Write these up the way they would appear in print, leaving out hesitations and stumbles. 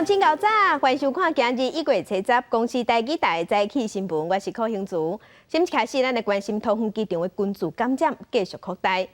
上请到早，欢迎收看今日1月7日公司台记台早起新闻，我是柯兴竹。先一开始，咱来关心桃园机场的军事感染继续扩大。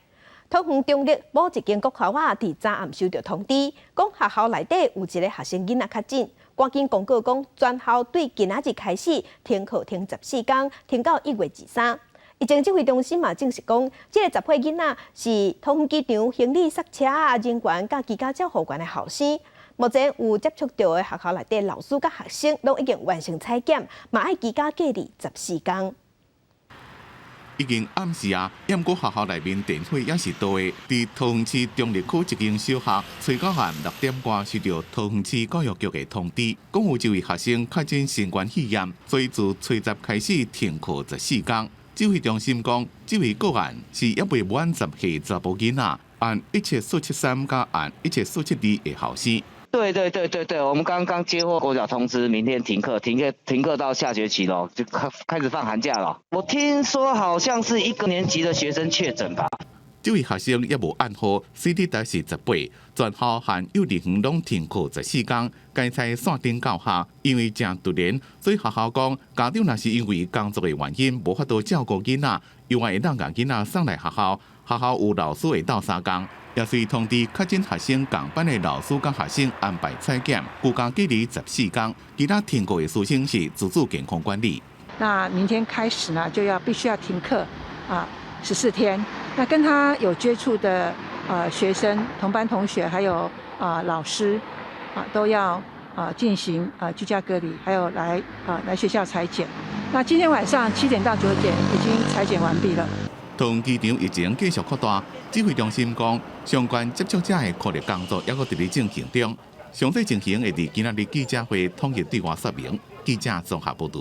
桃园中立某一间国校伫早暗收到通知，讲学校内底有一个学生囡仔确诊，赶紧公告讲全校对今仔日开始停课停14天，停到1月23。疫情指挥中心嘛证实讲，这个10岁囡仔是桃园机场行李塞车人员甲机甲照护员的后生。目前有接触到的学校内底老师甲学生，拢已经完成采检，嘛爱居家隔离14天。已经暗时啊，不过学校内面电火也是多的。伫桃园市中立区一间小学，催到暗6点多，收到桃园市教育局的通知，讲有一位学生确诊新冠肺炎，所以自初10开始停课14天。指挥中心讲，这位个案是还未满10岁查甫囡仔，按17473加按17472的后生。对，我们刚刚接获国小通知，明天停课到下学期了，就开始放寒假了。我听说好像是1个年级的学生确诊吧。这位学生也无暗号 ，CD 值是18，全校和幼儿园拢停课14天，改采线顶教学。因为正突然，所以学校讲，家长若是因为工作的原因无法度照顾囡仔，又会让囡仔送来学校，学校有老师会到3天。也随通知确诊学生共班的老师甲学生安排采检，居家隔离14天。其他停课的事情是自主健康管理。那明天开始呢，必须要停课14天。那跟他有接触的学生、同班同学还有老师都要进行居家隔离，还有来学校采检。那今天晚上7点到9点已经采检完毕了。桃园机场疫情继续扩大，指挥中心讲，相关接触者的扩列工作还佫伫咧进行中，详细情形会伫今仔日记者会统一对外说明。记者综合报道。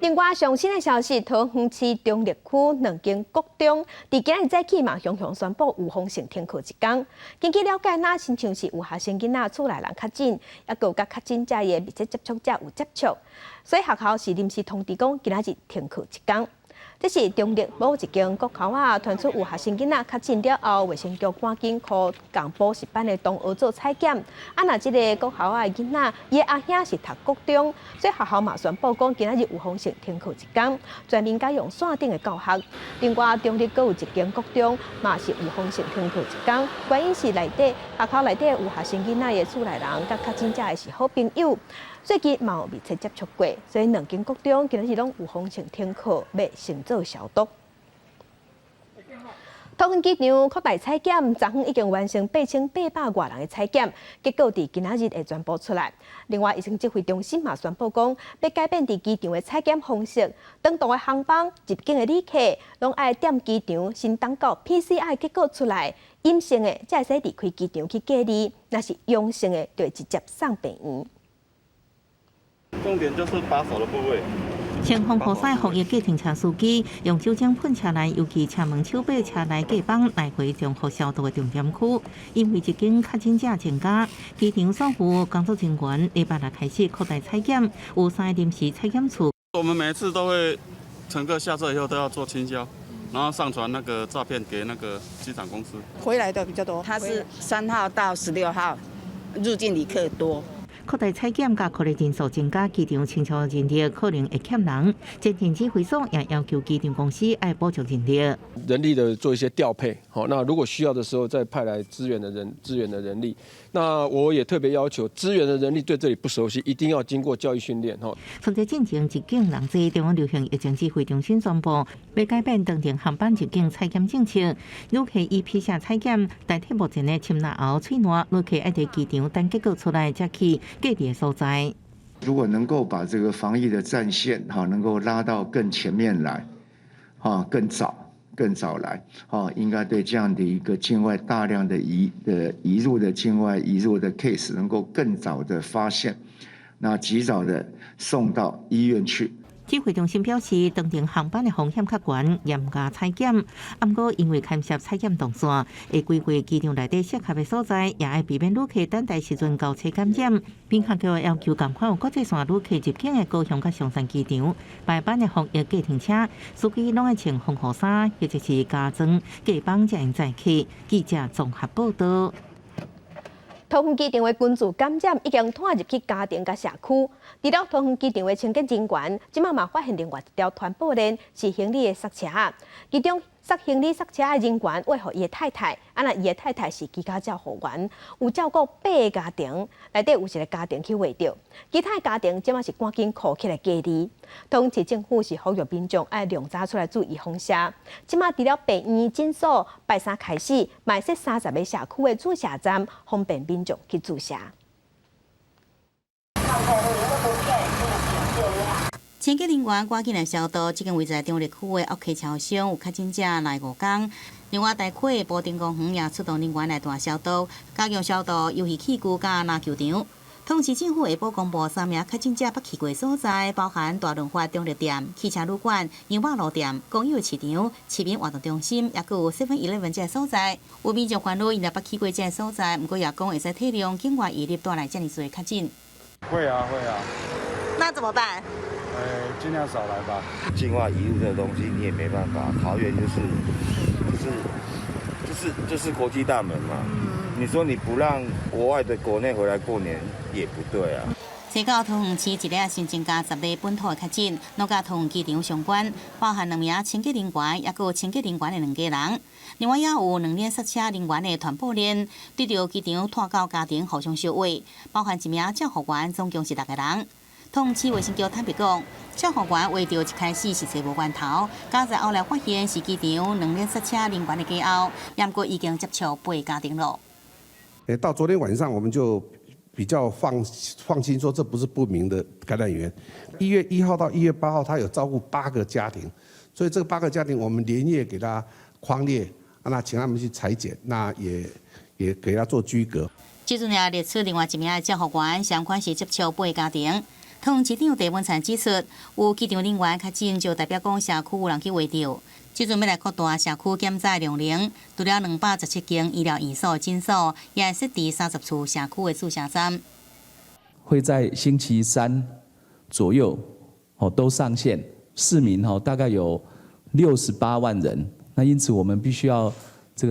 另外，上新的消息，桃园市中立区2间国中，伫今日早起嘛，雄雄宣布有封城停课1天。根据了解，那亲像是有学生囡仔厝内人确诊，也有甲确诊者的密切接触者有接触，所以学校是临时通知讲，今仔日停课1天。这是中立某一间国校传出有学生囡仔确诊了后，卫生局赶紧靠共补习班的同学做采检。那这个国校的囡仔，伊的阿兄是读国中，所以学校嘛宣布讲，今仔日有封城停课1天，全面改用线顶的教学。另外，中立阁有一间国中嘛是有封城停课1天，原因是学校内底有学生囡仔的厝内人甲确诊者的是好朋友。最近嘛有密切接触过，所以2间国中今日拢有封城停课，要先做消毒。桃园机场扩大采检，昨昏已经完成8800多人的采检，结果伫今仔日会宣布出来。另外，疫情指挥中心嘛宣布讲，要改变伫机场的采检方式，长途的航班入境的旅客，拢爱踮机场先等到 PCR 结果出来，阴性的才会使离开机场去隔离，若是阳性的就会直接送病院。重点就是把手的部位。前防护伞防疫计程车司机用酒精喷车内，尤其车门手把车内隔板来回重复消毒的重点区，因为一经确诊者增加，机场所有工作人员礼拜六开始扩大采检，有3个临时采检处。我们每次都会乘客下车以后都要做清消，然后上传那个照片给那个机场公司。回来的比较多，他是3号到16号入境旅客多。扩大采检甲扩大人数增加，机场清消人力可能会欠人。前线指挥所也要求机场公司爱补足人力，人力的做一些调配。好，那如果需要的时候再派来支援的人力。那我也特别要求支援的人力对这里不熟悉，一定要经过教育训练。从这进程入境人质，中央流行疫情指挥中心宣布，要改变当地航班入境采检政策，旅客以批下采检代替目前的侵拿喉、喙烂，旅客爱在机场等结果出来才去隔离的所在。如果能够把这个防疫的战线能够拉到更前面来，更早来，应该对这样的一个境外大量的移入的境外移入的 case 能够更早的发现，那及早的送到医院去。指挥中心表示，当地航班的风险较悬，严加采检。不过，因为牵涉采检动线，会规划机场内底适合的所在，也爱避免旅客等待时阵交叉感染。并客局要求赶快有国际线旅客入境的高雄甲松山机场，排班的防疫计程车，司机拢爱穿防护衫，或者是加装隔板才能载客。记者综合报道。桃园机场的群组感染已经拖入去家庭甲社区。除了桃园机场的清洁人员，即马嘛发现另外一条团布链是行李的塞车，其中塞行李塞车的人员为何伊的太太，那伊的太太是居家照护员，有照顾8个家庭，内底有一个家庭去围着，其他的家庭即马是赶紧扣起来隔离。桃园市政府是呼吁民众要量早出来注意风险。即马除了病院、诊所，拜三开始卖设30个社区的注射站，方便民众去注射。清洁人员赶紧来消毒，这间位在中立区的屋企超商有确诊者来5天。另外，台北布丁公园也出动人员来大消毒，加强消毒游戏器具甲篮球场。同时，政府下晡公布3名确诊者捌去过所在，包含大润发中立店、汽车旅馆、牛肉路店、公有市场、市民活动中心，也有 7-11 这所在。有民众烦恼，因若捌去过这所在，不过也讲会使体谅境外移入带来这么多确诊。会啊。那怎么办？尽量少来吧。境外移入这个东西你也没办法，桃园就是国际大门嘛。你说你不让国外的国内回来过年也不对啊。西到桃园市一日新增加10例本土的确诊，拢甲桃园机场相关，包含2名清洁人员，也有清洁人员的2家人。另外，也有2名塞车人员的团布链，对着机场拖到家庭互相烧毁，包含1名照护员，总共是6个人。桃园市卫生局坦白讲，照护员为着一开始是找无源头，加在后来发现是机场2名塞车人员的家后，也不过已经接触8家庭了。到昨天晚上，我们就比较放心说这不是不明的感染源。1月1号到1月8号，他有照顾8个家庭，所以这个8个家庭我们连夜给他匡列，那请他们去采检，那也给他做居隔。即阵也列出另外1名照护员，相关是接触8个家庭。桃园市长陈文灿指出，有机场人员确诊，就代表讲社区有人去围着。即阵要来扩大社区检测量能，除了217间医疗院所、诊所，也设置30处社区的注射站。会在星期3左右都上线，市民大概有68万人。那因此我们必须要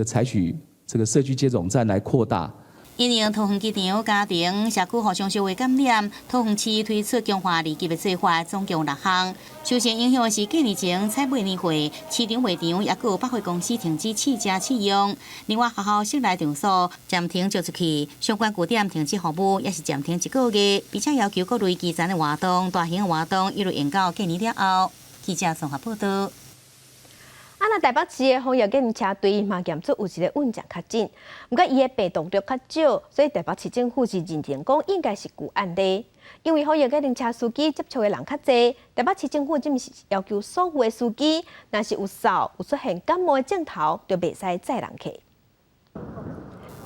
采取社区接种站来扩大。因应桃园机场家庭社区互相烧的感染，桃园市推出强化2级的做法，总共6项。首先影响是过年前采买年会，市场卖场也有百货公司停止试吃试用。另外，学校室内场所暂停借出去，相关据点停止服务，也是暂停1个月，并且要求各类基层的活动、大型的活动一律延到过年了后。记者综合报道。那台北市的防疫检查队嘛验出有一个稳定确诊，不过伊的病毒量较少，所以台北市政府是认定讲应该是旧案例。因为防疫检查司机接触的人较侪，台北市政府即是要求所有的司机，若是有扫有出现感冒的症头，就袂使载人客。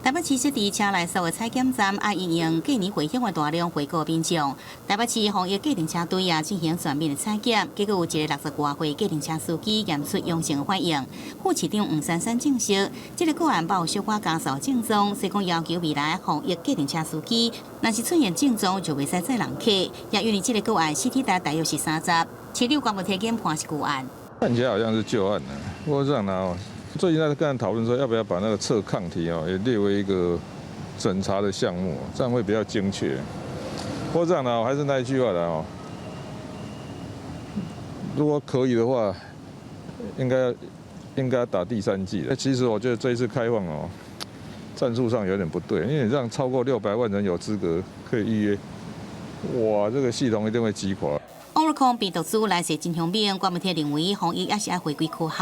台北市设置车内所有采检站，爱应用过年回乡的大量回国民众。台北市防疫计程车队也进行全面的采检，结果有一个60多岁计程车司机验出阳性反应。副市长黄珊珊证实，这个个案包有小可家属症状，所以讲要求未来防疫计程车司机，若是出现症状就袂使载人客。也因为这个个案 CT 值大约是30，市长官部体检判是旧案。看起来好像是旧案呢，不过这样呢。最近在跟人讨论说，要不要把那个测抗体也列为一个审查的项目，这样会比较精确。不过这样呢，还是那一句话的如果可以的话，应该打第3剂了。其实我觉得这一次开放战术上有点不对，因为你让超过600万人有资格可以预约，哇，这个系统一定会击垮。Omicron 病毒株来势真凶猛，官媒体认为防疫也是要回归科学。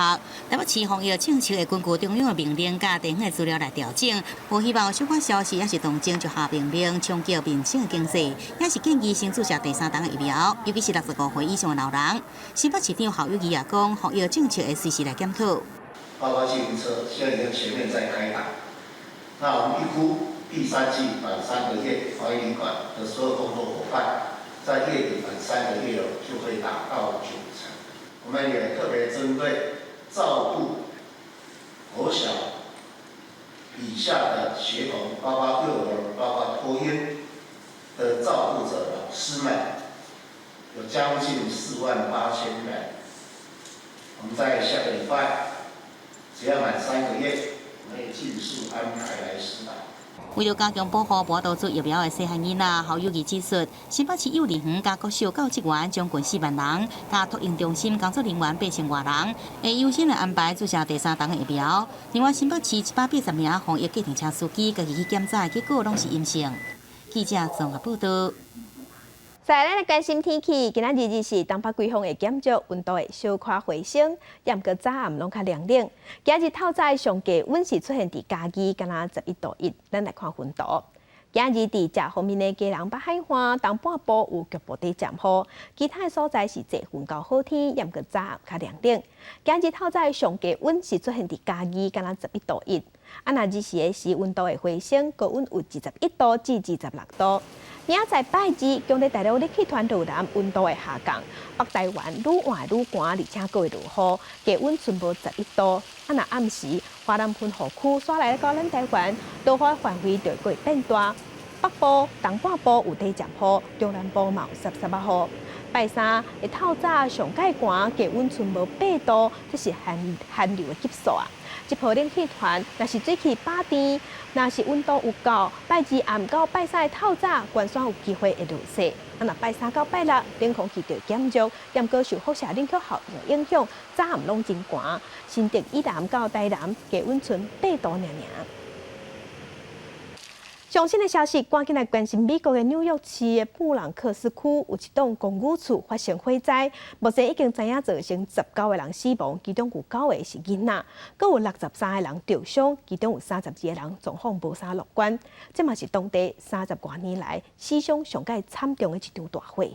台北市防疫政策会根据中央的命令甲地方的资料来调整，无希望小可消息也是动静就下命令冲击民生的经济，也是建议先注射第3档的疫苗，尤其是65岁以上的老人。新北市长侯友宜也讲，防疫政策会随时来检讨。包括计程车现在已经全面在开打，那我们预估第3季满3个月，防疫旅馆的所有工作伙伴。在月底满3个月就会达到90%。我们也特别针对照顾国小以下的学童，包括幼儿、包括托婴的照顾者老师们，有将近48000人。我们在下个礼拜，只要满3个月，我们也尽速安排来施打。为了加强保护无多出疫苗的细汉囡仔，侯友宜指出，新北市幼儿园加国小教职员将近4万人，加托婴中心工作人员8千多人，会优先来安排注射第3档的疫苗。另外，新北市180名防疫计程车司机，家己去检查结果拢是阴性。记者综合报道。再来关心天气，今仔日是东北季风的减弱，温度会小可回升，也毋过早暗拢较凉冷。今日透早上低温是出现伫嘉义，敢若11度1，咱来看温度。今日伫遮方面的基隆北海岸东半部有局部地暂雨，其他的所在是侪云到好天，也毋过早暗较凉冷。今日透早上低温是出现伫嘉义，敢若11度1。若日时的时温度会回升，高温有21度至26度。明仔载拜二，强烈大陆热气团入南，温度会下降。北台湾愈晚愈寒，而且还会落雨，低温剩无11度。若暗时，华南喷雨区刷来到咱台湾，落雨范围就会变大。北部、东半部有地暂雨，中南部嘛有13啊雨。拜三会透早上介寒，低温剩无8度，这是寒流的级数啊。一波冷气团，若是水汽饱甜，若是温度有够，拜二暗到拜三透早，关山有机会会落雪。若拜三到拜六，冷空气就减弱，也过受辐射冷却效应的影响，早暗拢真寒。新竹以南到台南，低温剩8度尔。最新的消息，赶紧来关心美国的纽约市的布朗克斯区有一栋公寓厝发生火灾，目前已经知影造成19个人死亡，其中有9个是囡仔，阁有63个人受伤，其中有32个人状况无啥乐观。这嘛是当地30多年来死伤上界惨重的一场大火。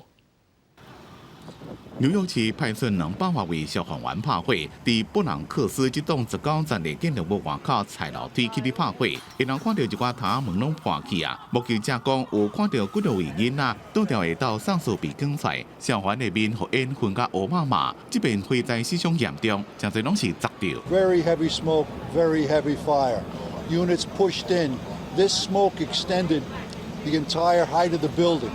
纽约市派出200位消防员拍火，伫布朗克斯这栋19层的建筑物外口踩楼梯起伫拍火，因人看到一寡窗门拢破去啊。目击者讲有看到几多位囡仔倒掉的到丧尸被卷出来，消防的面互烟熏甲乌麻麻。这边火灾死伤严重，真侪拢是砸掉。Very heavy smoke, very heavy fire. Units pushed in. This smoke extended the entire height of the building.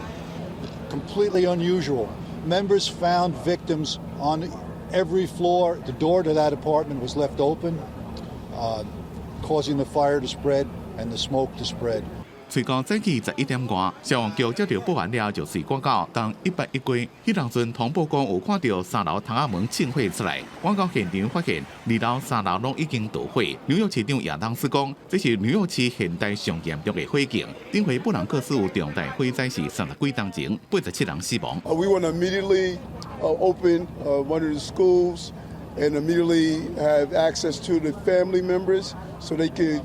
Completely unusual. Members found victims on every floor. The door to that apartment was left open, causing the fire to spread and the smoke to spread. 最高早起11点外，消防局接到报案了，就是广告当100一归。迄当阵通报讲有看到3楼窗仔门沁火出来，赶到现场发现2楼、3楼拢已经导火。纽约市长亚当斯讲，这是纽约市现代上严重的火警。顶回布朗克斯有重大火灾是30几天前，87人死亡。We want to immediately open one of the schools and immediately have access to the family members so they can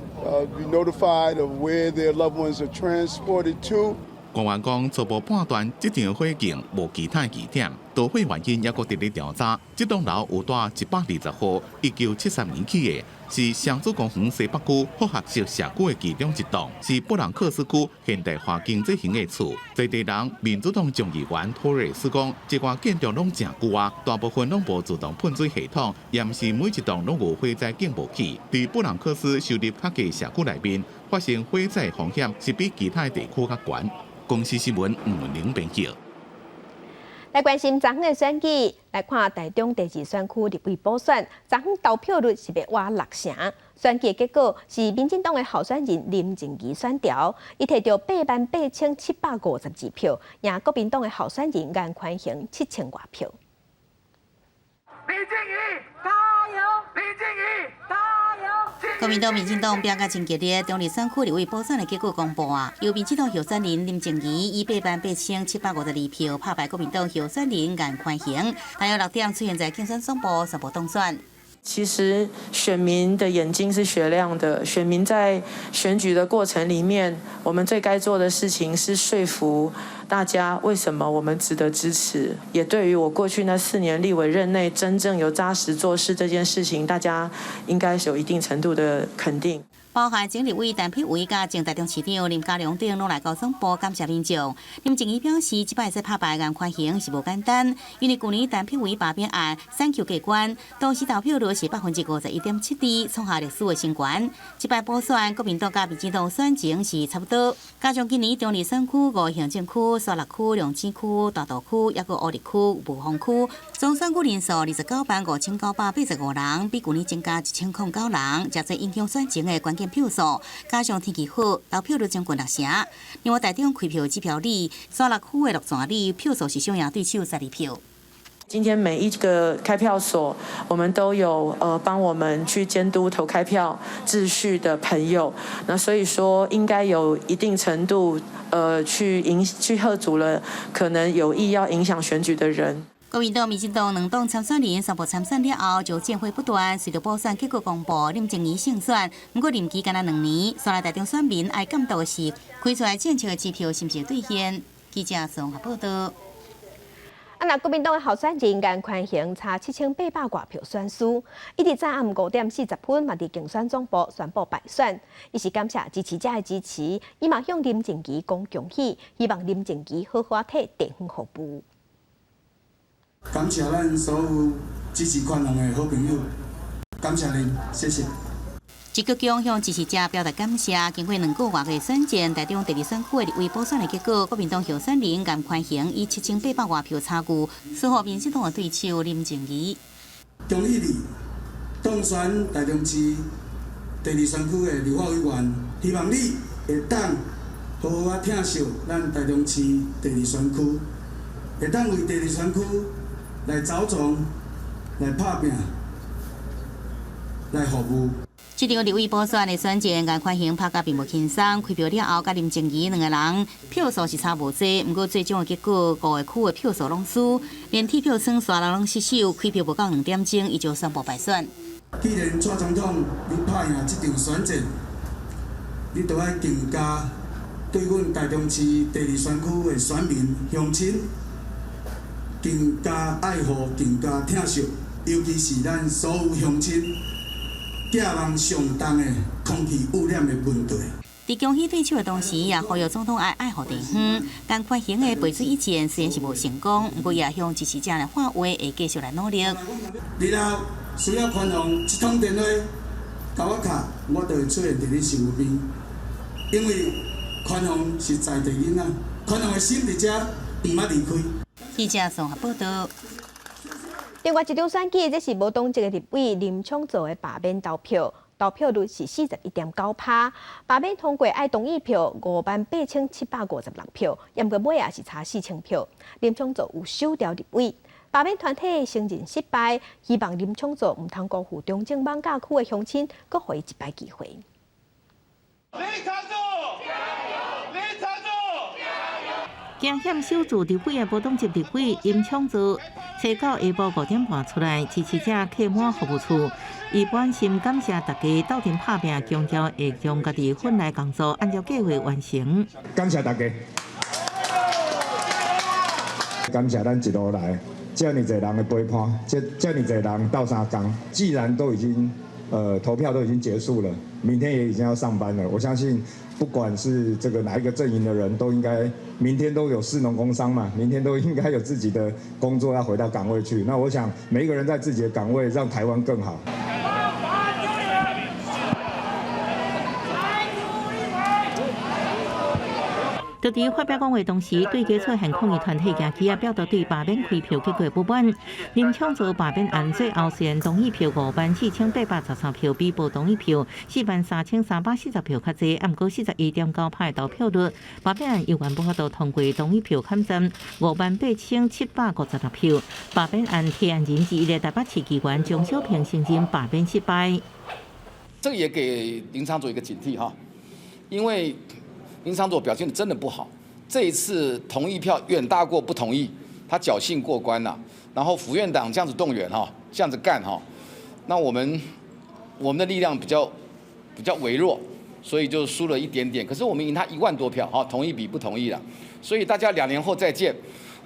be notified of where their loved ones are transported to. 官员讲，初步判断这场火警无其他疑点，导火原因也搁直咧调查。这栋楼有大120户，1973年起的，是双子公园西北区复合式社区的其中一栋，是布朗克斯区现代化经济型的厝。在地人民主党众议员托瑞斯讲，这寡建筑拢真旧啊，大部分拢无自动喷水系统，也毋是每一栋拢有火灾警报器。伫布朗克斯收入较低社区内面，发生火灾风险是比其他地区较悬。公司新闻吴文玲编辑。来关心昨昏的选举，来看台中第2选区立委补选，昨昏投票率是要挖6成。选举结果是民进党的候选人林静怡选调，伊摕到88752票，赢国民党的候选人颜宽恒7000多票。林静怡，加油！林静怡，加油！国民党、民进党拼甲真激烈，中立选区立委补选的结果公布啊，由民进党候选人林静怡以88752票拍败国民党候选人颜宽恒，大约6点出现在竞选总部宣布当选。其实选民的眼睛是雪亮的，选民在选举的过程里面，我们最该做的事情是说服大家为什么我们值得支持，也对于我过去那4年立委任内真正有扎实做事这件事情，大家应该是有一定程度的肯定。包含前立委陈佩维甲前台中市长林佳龙等拢来到总部感谢民众。林静怡表示，这摆说拍败颜宽恒是无简单，因为去年陈佩维罢免案3Q 过关，当时投票率是51.72%，创下历史的新高。这摆补选，国民党甲民进党选情是差不多。加上今年中立选区、5行政区、沙鹿区、龙井区、大道区，也个乌日区、雾峰区，总选区人数295985人，比去年增加1009人，加最影响选情的关键件票数，加上天气好，投票率将近60成。另外，台中开票计票里，沙鹿区的陆泉里票数是小赢对手12票。今天每一个开票所，我们都有帮我们去监督投开票秩序的朋友，那所以说应该有一定程度去嚇阻了可能有意要影响选举的人。国民党、民进党两党参选人宣布参选了后，就战火不断。随着补选结果公布，林静怡胜选。不过任期仅2年，所来台中选民爱感到的是，开出来政策的支票是不是兑现？记者综合报道。那国民党的候选人颜宽恒差7800多票选输，伊伫早暗5点40分嘛伫竞选总部宣布败选。伊是感谢支持者的支持，伊嘛向林静怡讲恭喜，希望林静怡好好替地方服务。感谢咱所有支持宽宏的好朋友，感谢您，谢谢。支局长向支持者表达感谢。经过2个月的选战，台中第2选区的立委补选的结果，国民党候选人颜宽恒以7800多票差距，输给民进党的对手林静怡。恭喜你当选台中市第2选区的立法委员，希望你会当好好啊疼惜咱台中市第2选区，会当为第2选区来走总、来拍拼、来服务。这场立委补选的选战，颜宽恒拍甲并无轻松。开票了后，甲林静怡2个人票数是差无多，不过最终的结果5个区的票数拢输，连铁票仓刷人拢失守。开票无到2点钟，伊就宣布败选。既然蔡总统你拍赢这场选战，你就要更加对阮台中市第2选区的选民乡亲更加爱护、更加疼惜，尤其是咱所有乡亲。寄望上重的空气污染的问题。在恭喜对手的同时，也呼吁总统爱护地方。颜宽恒的背水一战虽然是无成功，不过也向支持者来喊话，会继续来努力。日后需要宽宏一通电话，甲我敲，我就会出现在你身边。因为宽宏是在地囡仔，宽宏的心伫遮，唔捌离开。记者综合报道。另外一场选举，这是无党籍的立委林昌佐的罢免投票，投票率是41.9%。罢免通过爱同意票58756票，也毋过尾也是差4000票。林昌佐有收掉立委，罢免团体承认失败，希望林昌佐毋通辜负中正艋舺区的乡亲，搁互伊一摆机会。惊险守住立委的无党籍立委林昌佐，初到下晡5点半出来，支持者客满服务处。伊满心感谢大家斗阵拍拼，强调会将家己本来工作按照计划完成。感谢大家，感谢咱一路来这么多人的陪伴，这么多人斗3天，既然都已经投票都已经结束了，明天也已经要上班了。我相信，不管是这个哪一个阵营的人，都应该明天都有士农工商嘛，明天都应该有自己的工作要回到岗位去。那我想，每一个人在自己的岗位，让台湾更好。就伫发表讲话同时，对基出现抗议团体行起表达对罢免开票结果不满。林昌佐罢免案最后虽然同意票54813票，比无同意票43340票较济，毋过41.9%的投票率。罢免案依然无法度通过同意票砍占58756票。罢免案提案人之一的台北市议员张小平承认罢免失败。这个也给林昌佐一个警惕哈，因为林昌佐表现的真的不好，这一次同意票远大过不同意，他侥幸过关了。然后府院党这样子动员哈，这样子干哈，那我们的力量比较微弱，所以就输了一点点。可是我们赢他1万多票哈，同意比不同意了，所以大家2年后再见，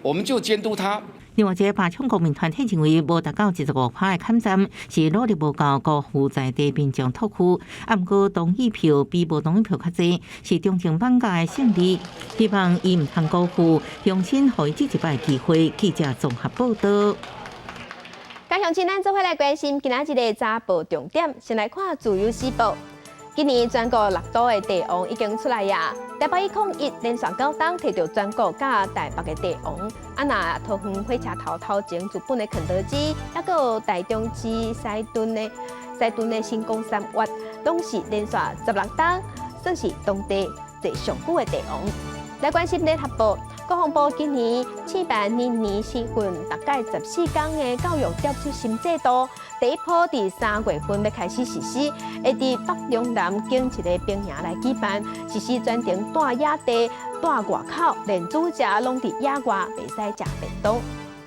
我们就监督他。另外一个罢抢国民团体认为，无达到15%的砍占，是努力无够辜负在地民众托付。不过同意票比无同意票较济，是中正艋舺的胜利。希望伊毋通辜负乡亲互伊这一摆机会。记者综合报道。加乡亲，咱做伙来关心今仔日的早报重点，先来看自由时报。今年全国6都的地王已经出来呀！台北101连续9档摕到全国甲台北的地王，那桃园火车头前日本的肯德基，还有台中市西屯的西屯的新光三越，拢是连续16档，算是当地坐上久的地王。来关心联合报，国防部今年试办明年4份大概14天的教育调出新制度，第一波伫3月份要开始实施，会伫北中南经一个兵营来举办，实施专程带野地、带外口，连煮食拢伫野外，袂使食便当。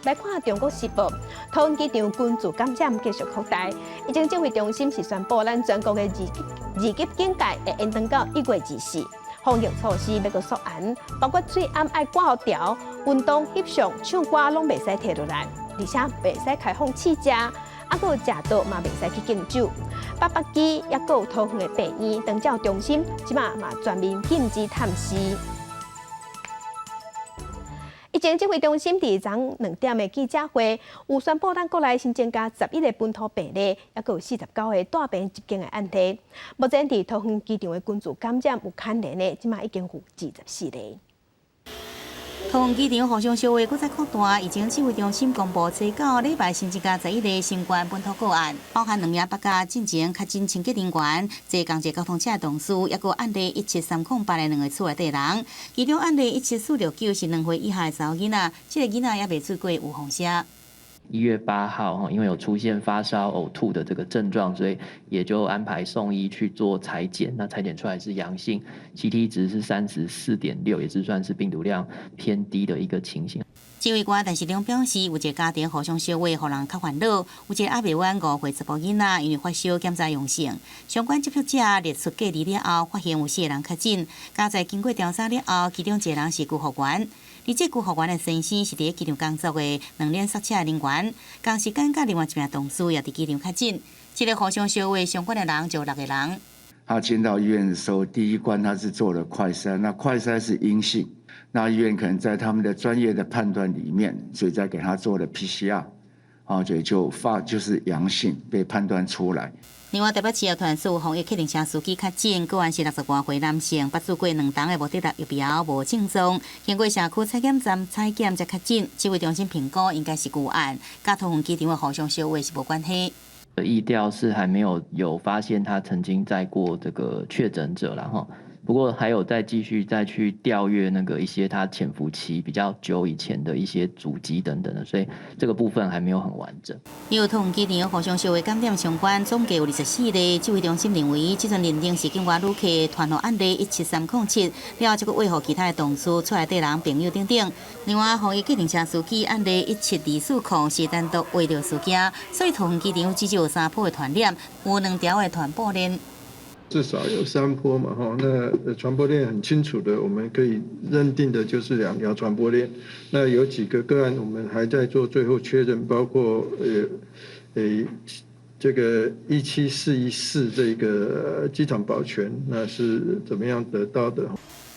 来看《中国时报》，桃园机场军事感染继续扩大，疫情指挥中心是宣布，咱全国的二级警戒会延长到1月24。防疫措施要阁缩严，包括嘴暗爱挂好条，运动、翕相、唱歌拢袂使摕落来，而且袂使开放试食，阁有食到嘛袂使去敬酒。八百基也阁有桃园的病院、长照中心，即马嘛全面禁止探视。疫情指挥中心伫昨2点的记者会，有宣布咱国内新增加11个本土病例，也阁有49个带病入境的案例。目前伫桃园机场的群组感染有牵连的，即马已经有24例。桃园机场互相烧话，搁再扩大，疫情指挥中心公布，最到礼拜新增加11例新冠本土个案，包含2名8家进前确诊清洁人员、一个公交通车同事，也搁案例17308的2个厝内底人，其中案例17469是2岁以下的查某囡仔，这个囡仔也未出过有风险。1月8号，因为有出现发烧、呕吐的这个症状，所以也就安排送医去做采检。那采检出来是阳性 ，CT 值是34.6，也是算是病毒量偏低的一个情形。指挥官陈时中表示，有一个家庭互相烧话，互人较烦恼。有一个阿未满5岁查甫囡仔，因为发烧检查阳性，相关接触者列出隔离了后，发现有4个人确诊。加在经过调查了后，其中1个人是救护员。而这救护员的先生是伫机场工作的2辆刹车人员，同时间甲另外1名同事也伫机场确诊。这个互相烧话相关的人就6个人。他进到医院的时候，第一关他是做了快筛，那快筛是阴性，那医院可能在他们的专业的判断里面，所以再给他做了 PCR， 所以就是阳性被判断出来。另外，台北市也传出防疫客运车司机确诊，个案是60多岁男性，捌做过2档的无得疫苗无症状，经过社区采检站采检才确诊。指挥中心评估应该是旧案，甲桃园机场的互相烧话是无关系。疫调是还没有发现他曾经在过这个确诊者啦哈。不过还有再继续再去调阅那个一些他潜伏期比较久以前的一些足迹等等的，所以这个部分还没有很完整。由桃园机场互相烧话感染相关，总计有24例。指挥中心认为，这阵认定是境外旅客传播案例17307，了这个为何其他的同事、厝内底人、朋友等等。另外，防疫客运车司机案例17240是单独为着事件，所以桃园机场至少有3波的传染，有2条的传播链。至少有3波嘛，那传播链很清楚的，我们可以认定的就是2条传播链。那有几个个案，我们还在做最后确认，包括这个17414这个机场保全，那是怎么样得到的？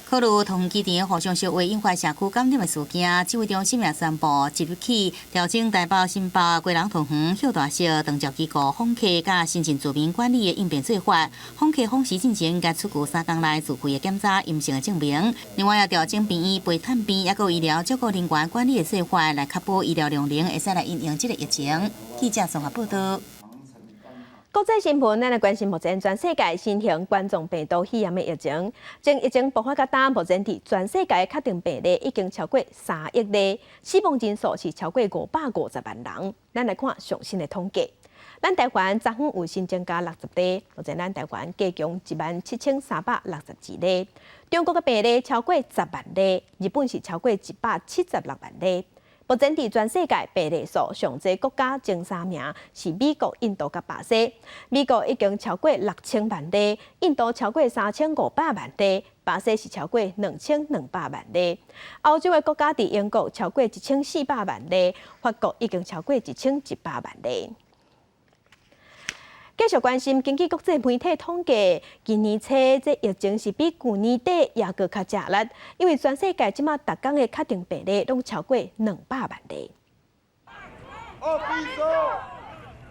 考虑桃园机场互相烧话引发社区感染的事件，指挥中心也宣布，即日起调整台北、新北、贵人桃园、秀大社长照机构访客甲新进住民管理的应变做法。访客访时进前应该出具3天内自费的检查阴性的证明。另外，也调整病院陪探病，也有医疗照顾人员管理的做法，来确保医疗量能会使来应用这个疫情。记者综合报道。国际新闻，咱来关心目前全世界新型冠状病毒肺炎的疫情。从疫情爆发到今，目前伫全世界确定病例已经超过3亿例，死亡人数是超过550万人。咱来看最新的统计。咱台湾昨昏有新增加60例，目前咱台湾加强17362例。中国的病例超过10万例，日本是超过176万例。目前伫全世界病例数上济国家前3名是美国、印度甲巴西。美国已经超过6000万例，印度超过3500万例，巴西是超过2200万例。欧洲的国家伫英国超过1400万例，法国已经超过1100万例。继续关心，根据国际媒体统计，今年初这疫情是比去年底也搁较吃力，因为全世界即马逐天的确定病例拢超过200万例。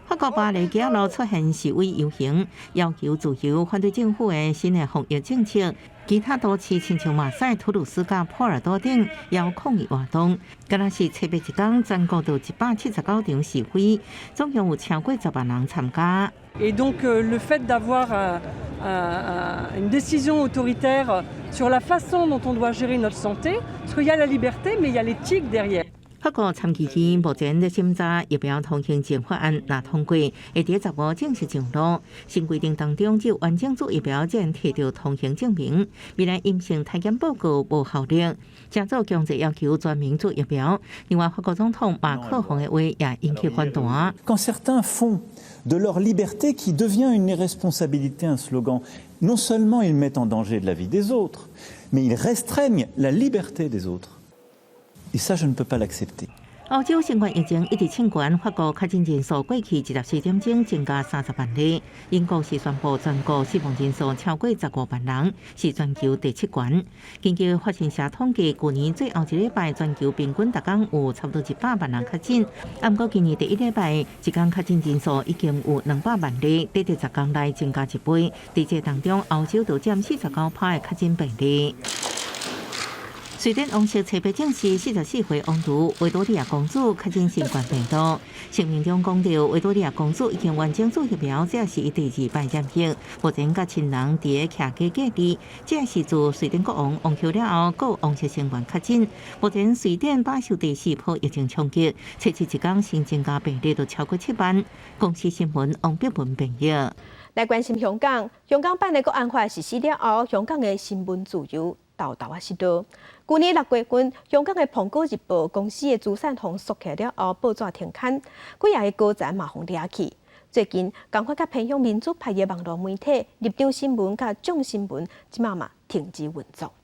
法国巴黎街路出现示威游行，要求自由，反对政府的新的防疫政策。其他都市亲像马赛、图鲁斯甲波尔多等也有抗议活动。今仔是七月1天，全国有179場示威，總共有超過10萬人參加。Et donc le fait d'avoir une décision autoritaire sur la façon dont on doit gérer notre santé, parce qu'il y a la liberté, mais il y a l'éthique derrière. 法國參議院目前在審查疫苗通行證法案，若通過，會在15正式上路。新規定當中，只有完整組疫苗才能摕到通行證明。未來陰性體檢報告無效力，加做強制要求全民組疫苗。另外，法國總統馬克宏的話也引起反彈。Quand certains font de leur liberté qui devient une irresponsabilité un slogan, non seulement ils mettent en danger la vie des autres, mais ils restreignent la liberté des autres.Et ça, je ne peux pas l'accepter. 歐洲新冠疫情一直升懸，法國確診人數過去14點鐘增加30萬例。英國是宣布全國死亡人數超過15萬人，是全球第7懸。根據法新社統計，去年最後一禮拜全球平均每天有差不多100萬人確診，不過今年第一禮拜一天確診人數已經有200萬例，短短10天內增加1倍。在這當中，歐洲就佔49%的確診比例。瑞典王室七月證實44歲王女維多利亞公主確診新冠病毒。聲明中講到，維多利亞公主已經完整做疫苗，這是伊第2擺染疫，目前甲親人佇個徛家隔離。這是自瑞典國王王去了後，各王室成員確診。目前瑞典飽受第4波疫情衝擊，七一天新增加病例都超過7萬。公司新聞王碧文報道。來關心香港，香港版的國安法實施了後，香港的新聞自由豆失道。去年6月份，香港的《蘋果日報》公司的資產通縮起了後，報紙停刊，幾廿個高層嘛互掠去。最近，港府甲偏向民主派的網絡媒體立場新聞甲眾新聞，即嘛停止運作。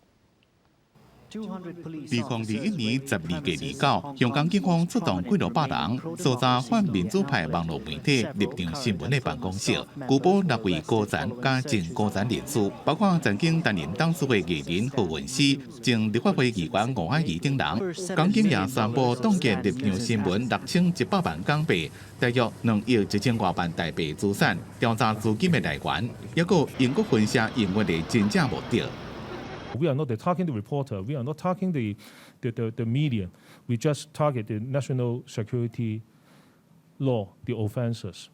2021年12月29，香港警方出動幾多百人，搜查反民主派網絡媒體立場新聞的辦公室，拘捕6位高層加前高層人士，包括曾經擔任董事會藝人何韻詩、前立法會議員吳靄儀等人。港警也宣布凍結立場新聞6100萬港幣，大約2億1000多萬台幣資產，調查資金的來源，也有英國分析認為的真正目的。We are not targeting the reporter. We are not targeting the media. We just target the national security law, the offences.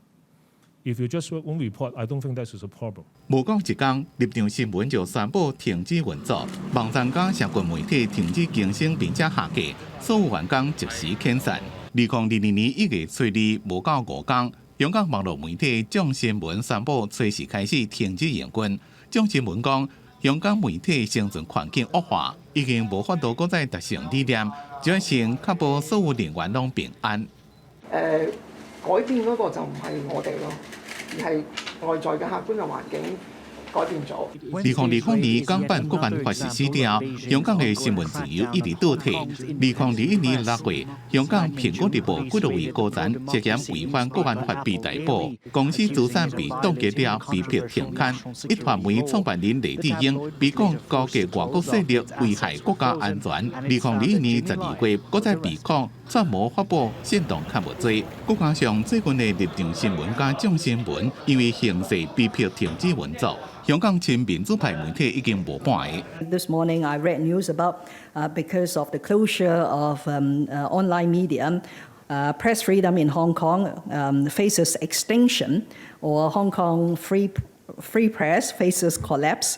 If you just won't report, I don't think that is a problem. 無講一天，立場新聞就宣布停止運作，網站加社群媒體停止更新並且下架，所有員工即時遣散。2022年1月初2無到5天，香港網絡媒體眾新聞宣布隨時開始停止營運。眾新聞講，香港媒體生存環境惡化，已經無法度擱再達成理念，只係先確保所有人員攏平安。改變嗰個就唔係我哋咯，而係外在嘅客觀嘅環境改變咗。2020年港版國安法實施了，香港嘅新聞自由一直倒退。2021年6月，香港《蘋果日報》幾多位高層涉嫌違反國安法被逮捕，公司資產被凍結了，被迫停刊。一傳媒創辦人黎智英被控勾結外國勢力危害國家安全。2021年12月，再在被控串謀發布煽動刊物罪。國家上最近嘅立場新聞加眾新聞，因為形勢被迫停止運作。香港親民主派媒體已經無半個。This morning I read news about because of the closure of online media, press freedom in Hong Kong faces extinction, or Hong Kong free press faces collapse.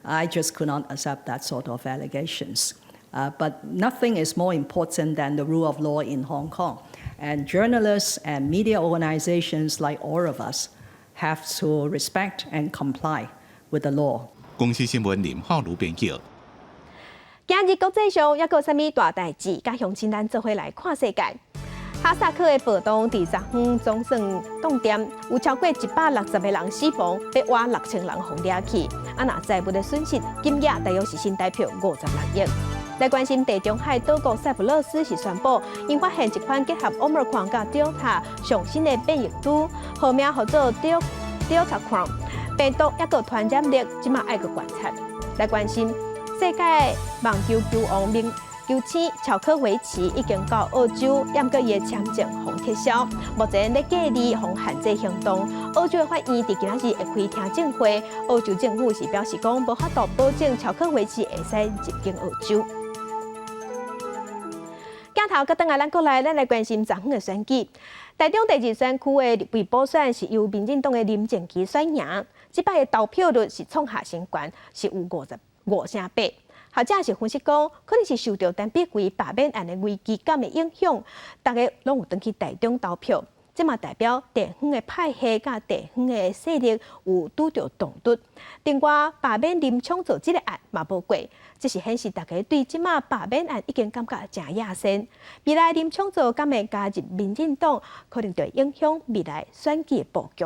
I just could not accept that sort of allegations. But nothing is more important than the rule of law in Hong Kong. And journalists and media organizations like all of us have to respect and comply.With the law. 公司新聞林浩如編輯。今日國際上一個什麼大代誌？加鄉親咱做伙來看世界。哈薩克的暴動第10天總算凍點，有超過160個人死亡，被挖6000人互掠去。若財務的損失金額大約是新台幣56億。來關心地中海島國塞浦路斯是宣布，因發現一款結合 Omicron 甲 Delta 上新的變異株，號名叫做 Deltacron。病毒一個傳染力，即馬愛個觀察。來關心世界網球球王，1997乔科维奇已经到澳洲，验过伊的签证互撤销，目前咧隔离互限制行动。澳洲的法院伫今仔日会开听证会，澳洲政府是表示讲无法度保证乔科维奇会使入境澳洲。镜头搁转来，咱过来，咱来关心昨昏的选举。台中第2选区的立委补选是由民进党的林静琪选赢，这摆的投票率是创下新高，是有55.8%。或者是分析讲，可能是受到陈碧桂罢免案的危机感的影响，大家拢有登去台中投票。这嘛代表地方的派系甲地方的势力有拄着冲突。另外，罢免林昌佐这个案嘛无过，这是显示大家对即马罢免案已经感觉真野生。未来林昌佐敢会加入民进党，可能会影响未来选举的布局。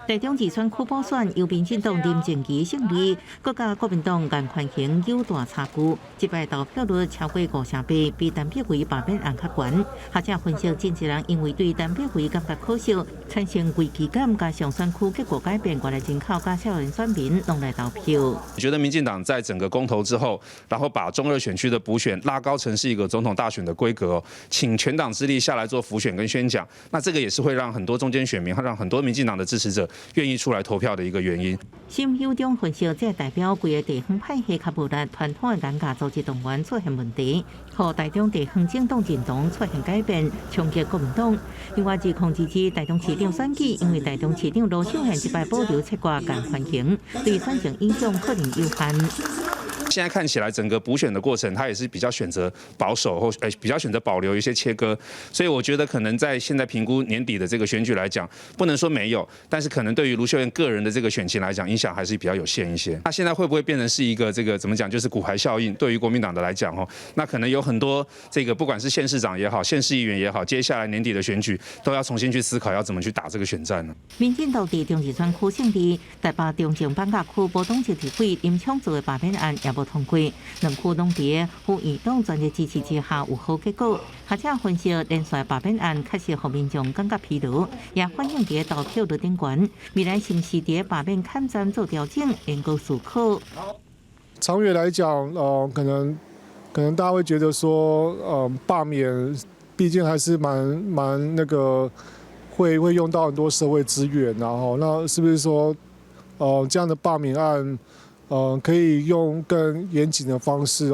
台中2选区补选由民进党林静琪胜利，各甲国民党颜宽恒有大差距，这摆投票率超过58%，比陈碧桂罢免案较悬。学者分析，真侪人因为对陈碧桂感觉可惜，产生危机感，加上选区结果改变，外来人口加少年选民拢来投票。我觉得民进党在整个公投之后，然后把中2选区的补选拉高成是一个总统大选的规格，请全党之力下来做辅选跟宣讲，那这个也是会让很多中间选民，让很多民进党的支持者愿意出来投票的一个原因。新友中分析，这代表规个地方派系较无力，传统的严格组织动员出现问题，和台中地方政党阵容出现改变，冲击国民党。另外，2022台中市长选举，因为台中市长罗秀贤一摆保留切割颜宽恒，对选情影响可能有限。现在看起来，整个补选的过程，他也是比较选择保守，或比较选择保留一些切割，所以我觉得可能在现在评估年底的这个选举来讲，不能说没有，但是可能对于卢秀燕个人的这个选情来讲，影响还是比较有限一些。那现在会不会变成是一个这个怎么讲，就是骨牌效应？对于国民党的来讲那可能有很多这个不管是县市长也好，县市议员也好，接下来年底的选举都要重新去思考要怎么去打这个选战呢？民进党伫中2选区胜利，台北中正板甲区无党籍立委林昌佐的罢免案也无通过，两区拢伫府院党全力支持之下有好结果。学者分析，连续罢免案确实让民众感觉疲劳，也反映伫投票率顶悬。未来是不是伫罢免看站做调整，能够思考。长远来讲，可能大家会觉得说，罢免毕竟还是蛮那个会用到很多社会资源，然后那是不是说，这样的罢免案，可以用更严谨的方式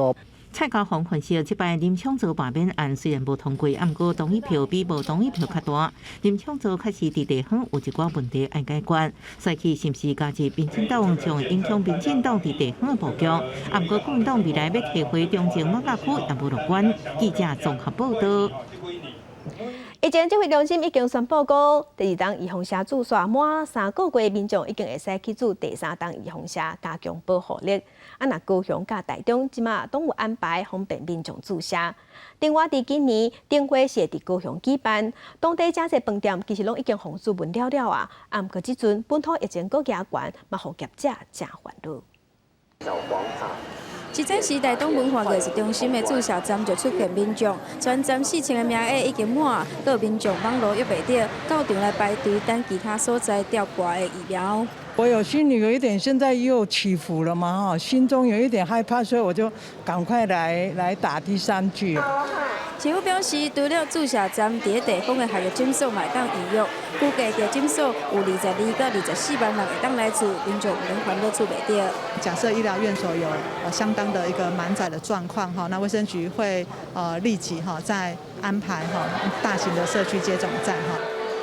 蔡高虹分析，这摆林昌佐罢免案虽然无通过，不过同意票比无同意票较大。林昌佐确实伫地方有一寡问题要解决，赛期是不是加入民进党，将会影响民进党伫地方的布局。不过国民党未来要提回中正马甲区也无乐观。记者综合报道。以前指挥中心已经宣布过，第2档预防车注射满3个月，民众已经会使去注第3档预防车，加强保护力。若高雄甲台中即马拢有安排方便民众注射。另外，伫今年灯会是伫高雄举办，当地真侪饭店其实拢已经防注文了啊。不过即阵本土疫情搁加悬，嘛互业者真烦恼。即阵时，台东文化艺术中心的注射站就出现民众，全站4000个名额已经满，各民众网络约袂到，到场来排队等其他所在调挂的疫苗。我心里有一点，现在又起伏了嘛，心中有一点害怕，所以我就赶快来打第3剂。政府表示，除了注射站伫地方的下药诊所嘛会当预约，估计伫诊所有22到24万人会当来注，民众有能烦恼出袂到。假设医疗院所有相当的一个满载的状况那卫生局会立即再安排大型的社区接种站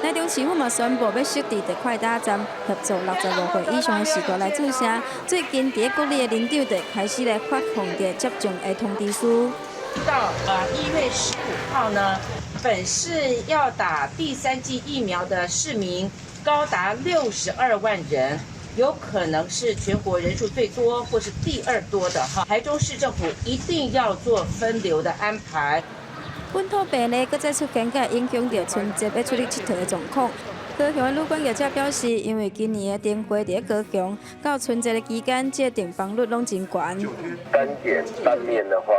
台中市府嘛宣布要设置快打站，合作65岁以上的时代来注射。最近伫各地的领导就开始来发放的接种的通知书。到1月15号呢，本市要打第3剂疫苗的市民高达62万人，有可能是全国人数最多或是第2多的台中市政府一定要做分流的安排。本土病例搁再出现，甲影响到春节要出去佚佗的状况。高雄的旅馆业者表示，因为今年的灯会伫高雄，到春节的期间，这订房率拢真悬。单点单面的话，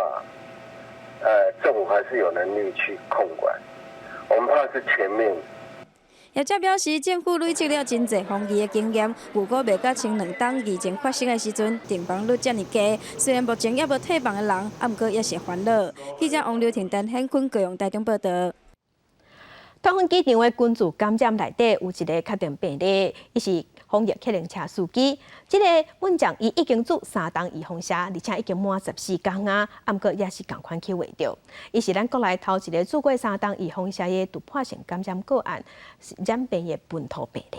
政府还是有能力去控管。我们怕是前面。业者表示，政府累积了真侪防疫的经验，如果袂甲前2档疫情发生的时阵，订房率遮尔低。虽然目前也无退房的人，毋过也是烦恼。记者王柳婷、陈显坤高雄台中报道。桃园机场的军事监站内底有一个确定病例，伊是防疫客运车司机。这个运将伊已经做3档预防射，而且已经满14天啊，毋过也是共款去画着。伊是咱国内头一个做过3档预防射的突破性感染个案，染病的本土病例。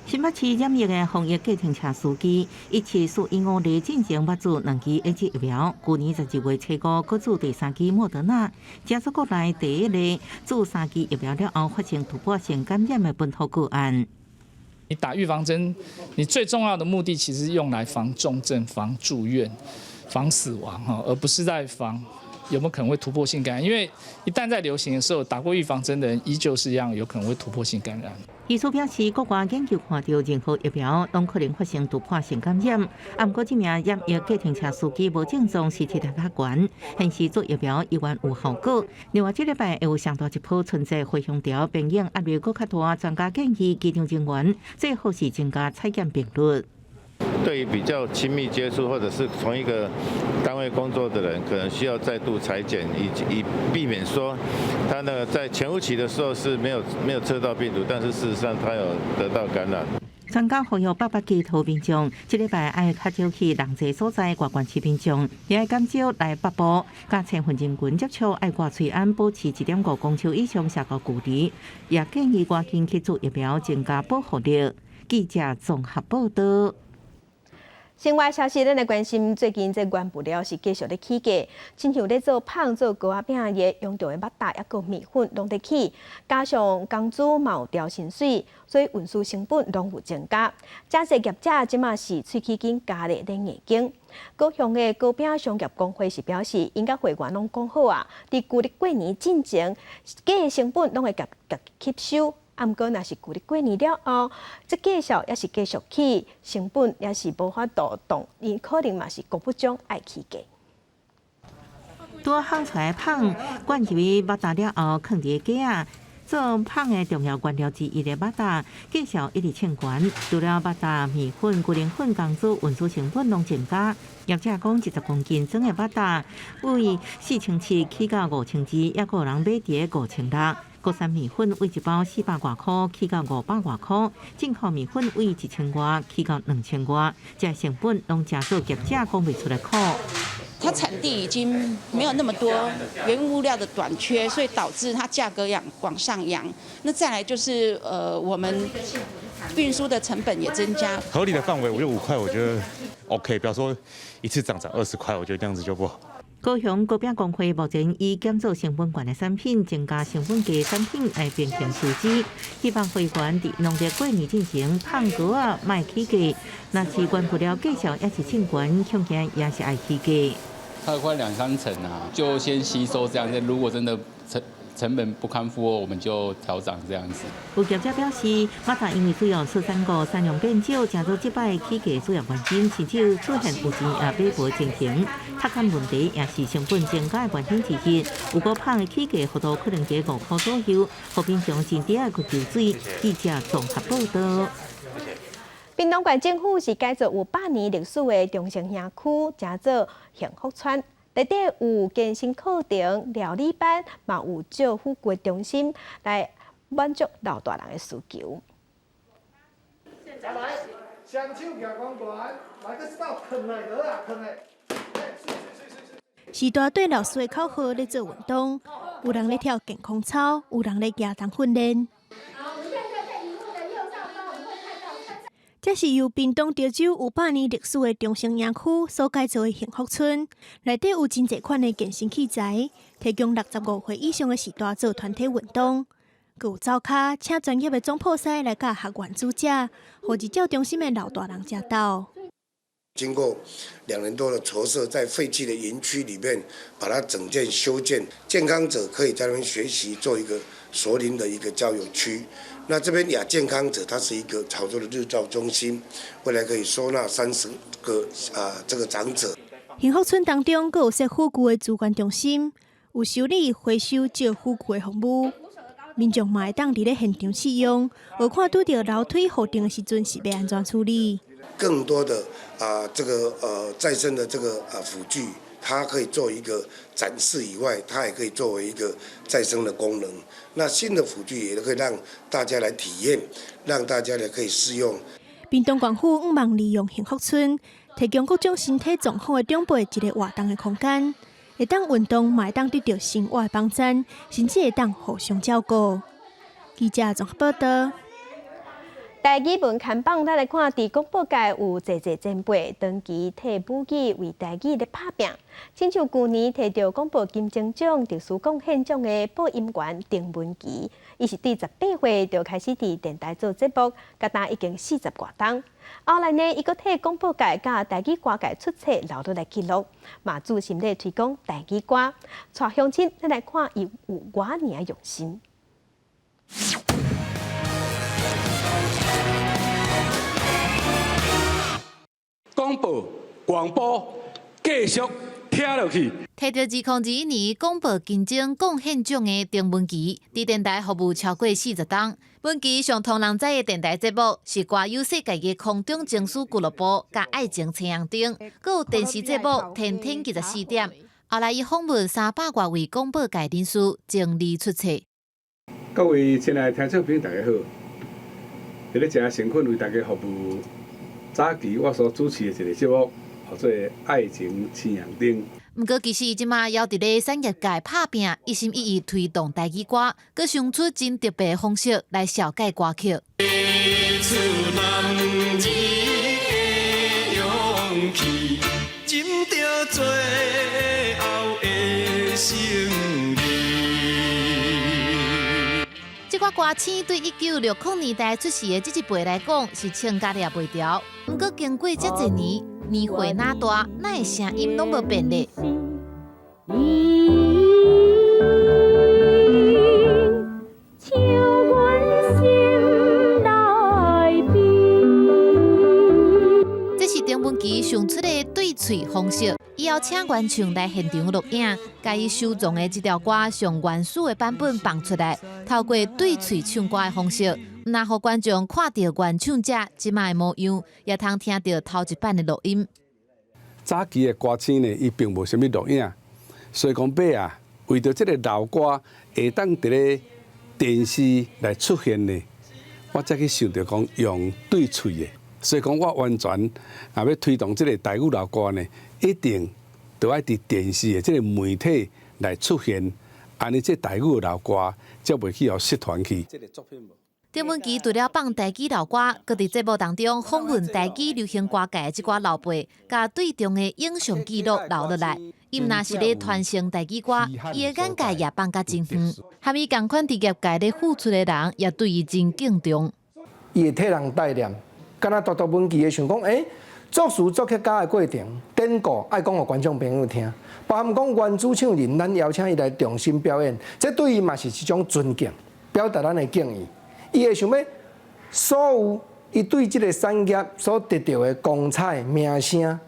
新北市染疫的防疫计程车司机，一起属152例进前捌做2剂 A 疫苗，去年12月初5搁做第3剂莫德纳，加速国内第一例做3剂疫苗了后发生突破性感染的本土个案。你打预防针，你最重要的目的其实是用来防重症、防住院、防死亡哈，而不是在防有没有可能会突破性感染。因为一旦在流行的时候，打过预防针的人依旧是一样有可能会突破性感染。医师表示，国外研究看到任何疫苗都可能发生突破性感染。不过，这名染疫计程车司机无症状，是体力较悬，现时做疫苗依然有效果。另外，这礼拜会有上大一波春节回乡潮病院压力搁较大，专家建议机场人员最好是增加采检频率。对于比较亲密接触或者是同一个单位工作的人，可能需要再度采检，以避免说他呢在潜伏期的时候是没有测到病毒，但是事实上他有得到感染。专家呼吁800几头民众，这礼拜爱较少去人济所在外县市民众，也爱减少来北部，甲千份人群接触，爱挂喙安，保持1.5公尺以上社交距离，也建议赶紧去做疫苗，增加保护力。记者综合报道。另外消息，咱来关心最近这原物料是继续咧起价，亲像咧做胖做糕仔饼的用到的麦达也个米粉拢咧起，加上工资嘛有调薪水，所以运输成本拢有增加。这些业者即马是喙齿紧加咧咧眼睛。高雄的糕饼商业工会是表示，因甲会员拢讲好啊，伫旧历过年进前，价的成本拢会甲吸收。毋过，若是旧历过年了后，这继续也是继续起，成本也是无法度动，因可能嘛是供不上爱起价。多烘出来胖，灌入去麦达了后，放伫个架啊。做胖的重要原料之一的麦达，价格一直称悬。除了麦达、米粉、牛奶粉工资运输成本拢增加。业者讲，10公斤装的麦达，为4700起到5000只，也有人买伫个5600。国产米粉为1包400多块，起到500多块；进口米粉为1000多，起到2000多。这成本拢加做业者讲不出来苦。它产地已经没有那么多原物料的短缺，所以导致它价格往上扬。那再来就是我们运输的成本也增加。合理的范围，我觉得5块，我觉得 OK。不要说一次涨20块，我觉得这样子就不好。高雄糕饼工会目前以减做成本悬的产品，增加成本低的产品来平衡收支，希望会员伫农历过年进行胖糕啊，卖起价。若是原物料价格也是称悬，恐怕也是爱起价。它快2-3成啊，就先吸收这样子。如果真的成本不堪负荷，我们就调涨这样子。有业者表示，麦达因为使用13个产量变少，加做这摆起价主要原因，甚至出现有钱也买无情形。塔坎问题也是成本增加的原因之一。如果胖的起价幅度可能在5块左右，和平常真低爱去求水。记者综合报道。屏东县政府是改造有100年历史的中城乡区，称作幸福村。内底有健身课程、料理班，嘛有照护骨中心，来满足老大人的需求。再来，双手举高高，来个手扛来落啊，扛来。时代对老师的口号咧做运动，有人咧跳健康操，有人咧行动训练。这是由屏东潮州有100年历史的中城营区所改造的幸福村，内底有真侪款的健身器材，提供65岁以上的时代做团体运动。佮有走卡，请专业的总铺师来甲学员主教，或是照中心的老大人驾到。经过2年多的筹设，在废弃的园区里面把它整建修建，健康者可以在那边学习，做一个熟龄的一个交友区。那这边亚健康者，它是一个潮州的日照中心，未来可以收纳30个这个长者。幸福村当中，佮有设护具的资源中心，有修理、回收、照护具的服务。民众嘛会当伫咧现场试用，学看拄到楼梯互定的时阵是要安怎处理。更多的再生的这个辅具，它可以做一个展示以外，它也可以作为一个再生的功能。那新的辅具也可以让大家来体验，让大家也可以试用。屏东县府希望利用幸福村，提供各种身体状况的长辈一个活动的空间，会当运动，嘛会当得到生活的帮衬，甚至会当互相照顾。记者综合报道。台语文看榜，咱来看，伫广播界有侪前辈长期替母语为台语咧打拼。亲像去年摕到广播金钟奖特殊贡献奖的播音员丁文琪，伊是伫18岁就开始伫电台做节目，甲单已经40多档。后来呢，伊阁替广播界甲台语歌界出册留落来记录，嘛注心咧推广台语歌。带乡亲，咱来看伊有偌尔用心。广播继续听落去。摕到2021年广播金钟贡献奖的丁文琪，伫电台服务超过40档。文琪上通人知的电台节目是歌有世界的空中情书俱乐部、甲爱情青阳灯，佮有电视节目《天天24点》。后来伊访问300多位广播界人士，整理出册。各位亲爱的听众朋友，大家好！伫咧真诚恳为大家服务。早期我所主持的一个节目，叫做《爱情青阳灯》。毋过，其实伊即马还伫咧产业界拍拼，一心一意推动台语歌，佮想出真特别的方式来消解歌曲。这款歌星对1960年代出世的这一辈来讲，是唱甲也袂调。毋过经过遮侪年，年岁哪大，哪会声音拢无变咧？这是丁文琪想出的对嘴方式。以后请原唱来现场录影，甲伊收藏的这条歌上原始的版本放出来，透过对嘴唱歌的方式，那互观众看到原唱者即卖模样，也通听到头一版的录音。早期的歌星呢，伊并无啥物录影，所以讲尾啊，为着这个老歌会当伫咧电视来出现呢，我才去想到讲用对嘴的。所以讲，我完全若要推动这个台语老歌呢，一定都要伫电视的这个媒体来出现，安尼这台语的老歌才袂去互失传去。丁文琪除了放台语老歌，佮伫节目当中访问台语流行歌界的即寡老辈，甲对中的影像记录留落来。伊毋若是咧传承台语歌，伊的眼界也放甲真远。和伊共款伫业界咧付出的人，也对伊真敬重。伊会替人带念。敢若读文琪的想讲，作词作曲家的过程，典故爱讲互观众朋友听，包含讲原主唱人，咱邀请伊来重新表演，这对伊嘛是一种尊敬，表达咱的敬意。伊会想要所有伊对这个产业所得到的光彩、名声，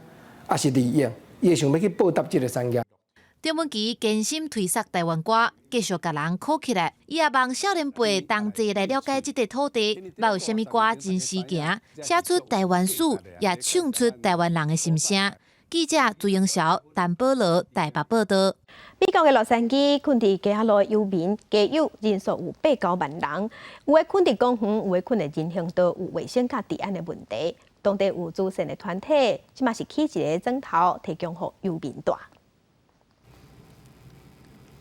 也是利益，伊会想要去报答这个产业。丁文琪坚心推广台湾歌，继续甲人靠起来。伊也望少年辈同齐来了解这块土地，捌有啥物歌真实行，写出台湾史，也唱出台湾人的心声。记者朱英晓、陈宝罗台北报道。美国的洛杉矶困伫街路的游民，加有人数有8-9万人，有的困伫公园，有的困伫人行道，有卫生甲治安的问题。当地有慈善的团体，即嘛是起一个枕头，提供予游民住。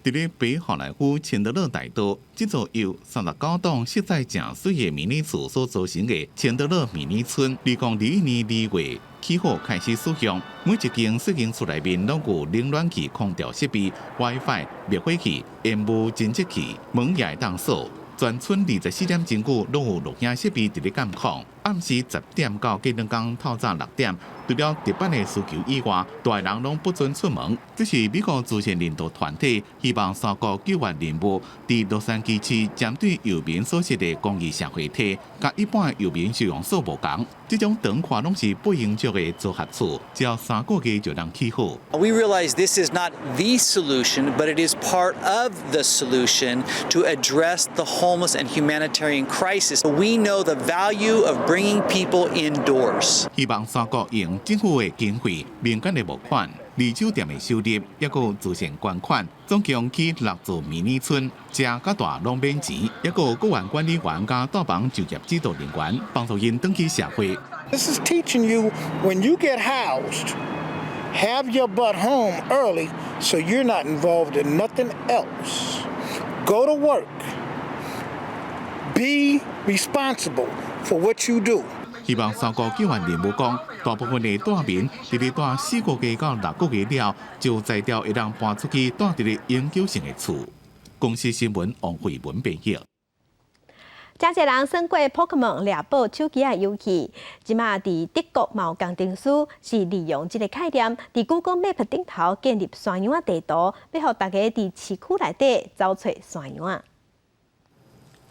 伫咧北好莱坞钱德勒大道，这座由39栋实在正水的迷你厝所组成的钱德勒迷你村，2021年2月起好开始使用。每一间适应厝内面拢有冷暖气空调设备、WiFi、灭火器、烟雾侦测器，门也会当锁。全村24点钟久拢有录影设备伫咧监控。暗时10点到计两工透早6点，除了特别的需求以外，大人拢不准出门。这是美国资深领导团体希望3个救援任务伫洛杉矶市针对游民所设的公益社会体，甲一般游民使用数无同。这种长看拢是不永续的组合处，只要3个月就能起好。We realize this is not the solution, but it is part of the solution to address the homeless and humanitarian crisis. We know the value of bringing people indoors. 希望3个用政府的经费、民间的募款、二手店的收入，也有自行捐款，总共去6座迷你村，食甲大拢免钱，也有国园管理员加倒房就业指导人员，帮助因回去社会。This is teaching you when you get housed, have your butt home early so you're not involved in nothing else. Go to work. Be responsible for what you do. 希望3个救援任务讲，大部分的大民伫咧住4个月到6个月了，就在调会当搬出去住伫咧永久性的厝。公司新闻王慧文编译。真侪人耍过 Pokemon 猎宝手机的游戏，即马伫德国有工程师是利用这个概念，伫 Google Map 顶头建立山羊地图，要互大家伫市区内底找找山羊。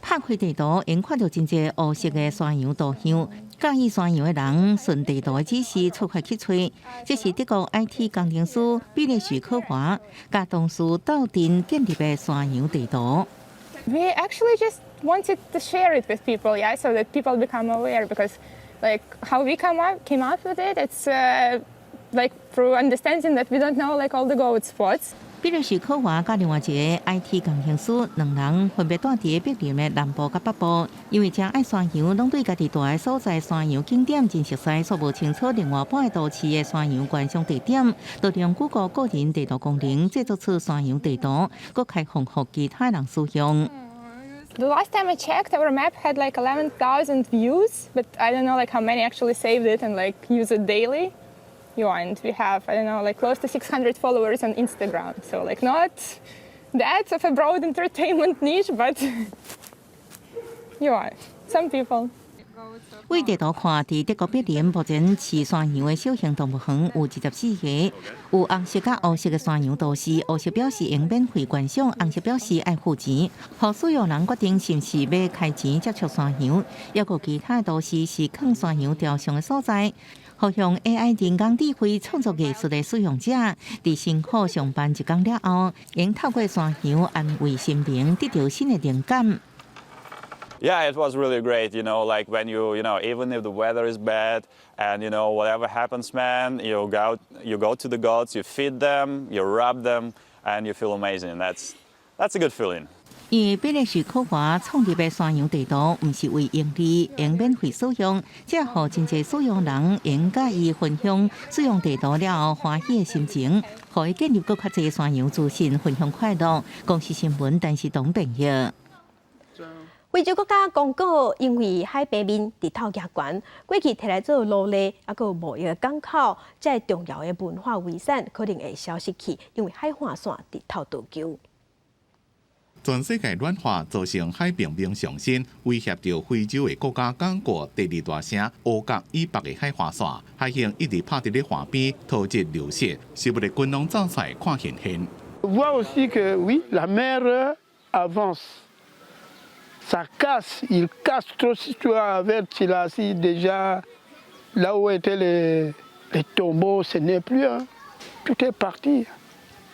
拍开地图，因看到真侪乌色的山羊图像。介意山羊的人顺地图的指示出发去找，这是德国 IT 工程师比利许科华甲同事斗阵建立的山羊地图。We actually just wanted to share it with people, yeah, so that people become aware. Because, like, how we came up with it, it's like through understanding that we don't know like all the goat spots. 比利时科华甲另外一个 IT 工程师，两人分别住伫柏林的南部甲北部。因为真爱山羊，拢对家己住的所在山羊景点真熟悉，所无清楚另外半个都市的山羊观赏地点，就用 Google 个人地图功能制作出山羊地图，佮开放予其他人使用。The last time I checked, our map had like 11,000 views, but I don't know like how many actually saved it and like use it daily. And we have, I don't know, like close to 600 followers on Instagram. So like not that of a broad entertainment niche, but some people. 为地图看，伫德国柏林目前饲山羊的小型动物园有24个，有红色甲乌色的山羊都是，乌色表示用免费观赏，红色表示爱付钱。互使用人决定是毋是要开钱接触山羊，也有其他都是放山羊雕像的所在。互用 AI 人工智慧创作艺术的使用者，伫辛苦上班一工了后，用透过山羊安慰心灵，得到新的灵感。Yeah, it was really great. Like when even if the weather is bad and whatever happens, man, you go to the goats, you feed them, you rub them, and you feel amazing. That's a good feeling. 因为比利时科华创立的山羊地图，毋是为盈利，用免费使用，只互真侪使用人用甲伊分享使用地图了后欢喜的心情，互伊建立更较侪山羊自信，分享快乐。公司新闻，但是董朋友。非洲国家刚果因为海平面日头加悬，过去摕来做劳力，还有贸易港口，这重要的文化遗产可能会消失去，因为海岸线日头倒球。全世界暖化造成海平面上升，威胁到非洲的国家刚果第2大城乌角以北的海岸线，海象一直拍伫咧岸边，土质流失，是为了军龙造出看现现。Voit aussi que oui, la mer avance. Ça casse, il casse trop. Si tu as averti déjà là où étaient les tombeaux, ce n'est plus. Tout est parti.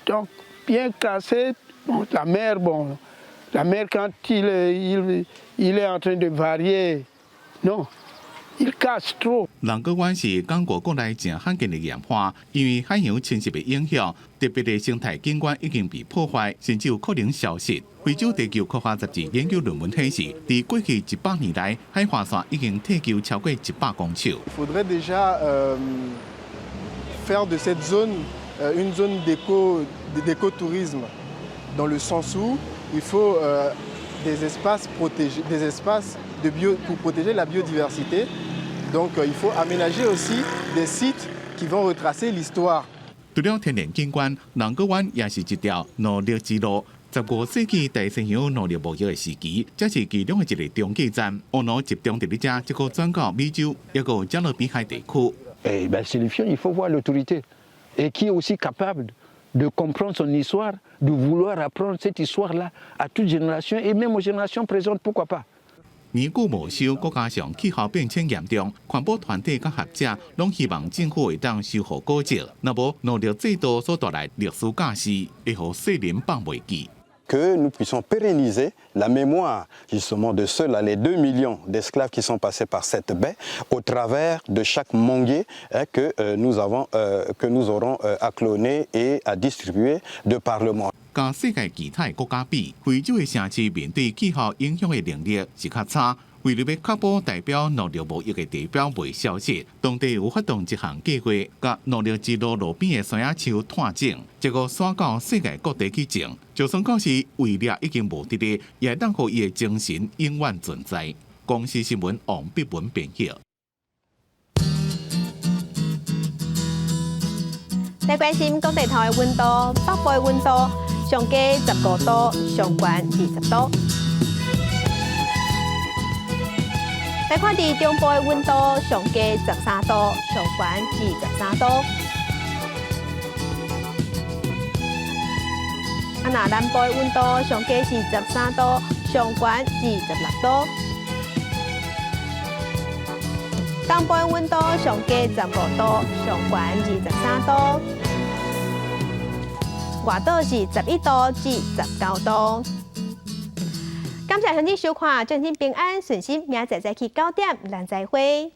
Donc, bien cassé, la mer, quand il est en train de varier, non. Il casse trop. 人国湾是刚果国内正罕见的盐化，因为海洋侵蚀的影响，特别的生态景观已经被破坏，甚至有可能消失。非洲地球科学杂志研究论文显示，在过去100年来，海岸线已经退球超过100公尺。Il faudrait déjà faire de cette zone une zone d'écotourisme, dans le sens où il faut des espaces protégés, des espaces pour protéger la biodiversité. Donc il faut aménager aussi des sites qui vont retracer l'histoire. 除了天然景观，人国湾也是一条农业之路。15世紀大西洋農業貿易嘅時期，這是其中嘅一個中繼站。烏諾集中喺呢只，一個轉到美洲，一個加勒比海地區。Signifiant, il faut voir l'autorité et qui est aussi capable de comprendre son histoire, de vouloir apprendre cette histoire-là à toute génération et même aux générations présentes, pourquoi pas? 年久無休，國加上氣候變遷嚴重，環保團體甲學者攏希望政府會當修復古蹟，若無農業制度所帶來歷史假釋，會互世人放袂記。Que nous puissions pérenniser la mémoire justement de ceux-là, les 2 millions d'esclaves qui sont passés par cette baie, au travers de chaque manguier que nous aurons à cloner et à distribuer de par le monde. 甲世界其他國家比，非洲嘅城市面對氣候影響嘅能力是較差。為了要確保代表農業貿易嘅地標袂消失，當地有發動一項計劃，甲農業之路路邊嘅山野樹探種，結果選到世界各地去種。就算講是位列已經無佇咧，也當互伊嘅精神永遠存在。公視新聞王必文編譯。嚟關心各地頭嘅溫度，北部嘅溫度上加15度，上懸20度。嚟看伫中部嘅溫度上加13度，上懸23度。那南部嘅溫度上加是13度，上懸26度。東部嘅溫度上加15度，上懸23度。外島是11度至19度。感謝兄弟收看，祝您平安順心，明仔再去9點，咱再會。